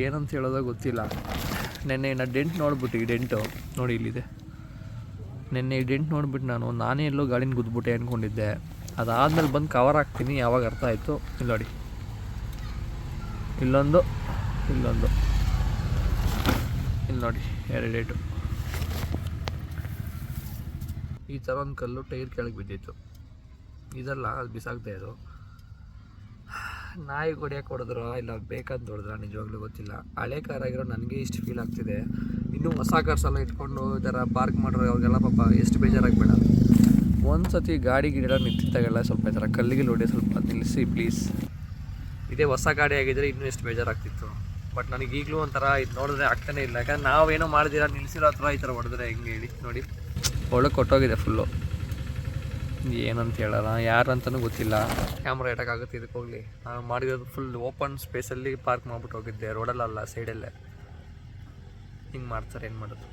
ಏನಂತ ಹೇಳೋದೋ ಗೊತ್ತಿಲ್ಲ. ನೆನ್ನೆ ನಾನು ಡೆಂಟ್ ನೋಡ್ಬಿಟ್ಟು, ಈ ಡೆಂಟು ನೋಡಿ ಇಲ್ಲಿದೆ. ನೆನ್ನೆ ಈ ಡೆಂಟ್ ನೋಡ್ಬಿಟ್ಟು ನಾನೇ ಎಲ್ಲೋ ಗಾಡಿನ ಗುದ್ಬಿಟ್ಟೆ ಅಂದ್ಕೊಂಡಿದ್ದೆ. ಅದಾದಮೇಲೆ ಬಂದು ಕವರ್ ಹಾಕ್ತೀನಿ, ಯಾವಾಗ ಅರ್ಥ ಆಯಿತು. ಇಲ್ಲಿ ನೋಡಿ, ಇಲ್ಲೊಂದು ಇಲ್ಲಿ ನೋಡಿ 2 ಡೇಟು. ಈ ಥರ ಒಂದು ಕಲ್ಲು ಟೈರ್ ಕೆಳಗೆ ಬಿದ್ದಿತ್ತು. ಇದಲ್ಲ, ಅದು ಬಿಸಾಕ್ತಾ ಇದು. ನಾಯಿ ಹೊಡಿಯೋಕೆ ಹೊಡೆದ್ರು ಇಲ್ಲ ಬೇಕಂತ ಹೊಡೆದ್ರ ನಿಜವಾಗ್ಲೂ ಗೊತ್ತಿಲ್ಲ. ಹಳೆ ಕಾರ್ ಆಗಿರೋ ನನಗೆ ಇಷ್ಟು ಫೀಲ್ ಆಗ್ತಿದೆ. ಇನ್ನೂ ಹೊಸ ಕಾರ್ಸ್ ಎಲ್ಲ ಇಟ್ಕೊಂಡು ಈ ಥರ ಪಾರ್ಕ್ ಮಾಡೋರು ಅವ್ರಿಗೆಲ್ಲ ಪಾಪ ಎಷ್ಟು ಬೇಜಾರಾಗಬೇಡ. ಒಂದು ಸತಿ ಗಾಡಿ ಗಿಡ ನಿಂತಿದ್ದಾಗೆಲ್ಲ ಸ್ವಲ್ಪ ಈ ಥರ ಕಲ್ಲಿಗೆ ಹೊಡಿ, ಸ್ವಲ್ಪ ನಿಲ್ಲಿಸಿ ಪ್ಲೀಸ್. ಇದೇ ಹೊಸ ಗಾಡಿ ಆಗಿದ್ರೆ ಇನ್ನೂ ಎಷ್ಟು ಬೇಜಾರಾಗ್ತಿತ್ತು. ಬಟ್ ನನಗೆ ಈಗಲೂ ಒಂಥರ ಇದು ನೋಡಿದ್ರೆ ಆಗ್ತಾನೆ ಇಲ್ಲ. ಯಾಕಂದ್ರೆ ನಾವೇನೋ ಮಾಡ್ದಿರ ನಿಲ್ಲಿಸಿರೋ ಹತ್ರ ಈ ಥರ ಹೊಡೆದ್ರೆ ಹೆಂಗೆ ಹೇಳಿ. ನೋಡಿ ಒಳಗೆ ಕೊಟ್ಟೋಗಿದೆ ಫುಲ್ಲು. ಏನಂತ ಹೇಳೋಣ, ಯಾರಂತನೂ ಗೊತ್ತಿಲ್ಲ. ಕ್ಯಾಮ್ರಾ ಇಡೋಕ್ಕಾಗುತ್ತೆ ಇದಕ್ಕೆ ಹೋಗಲಿ. ನಾನು ಮಾಡಿರೋದು ಫುಲ್ ಓಪನ್ ಸ್ಪೇಸಲ್ಲಿ ಪಾರ್ಕ್ ಮಾಡ್ಬಿಟ್ಟು ಹೋಗಿದ್ದೆ, ರೋಡಲ್ಲ, ಸೈಡಲ್ಲೇ. ಹಿಂಗೆ ಮಾಡ್ತಾರೆ, ಏನು ಮಾಡೋದು.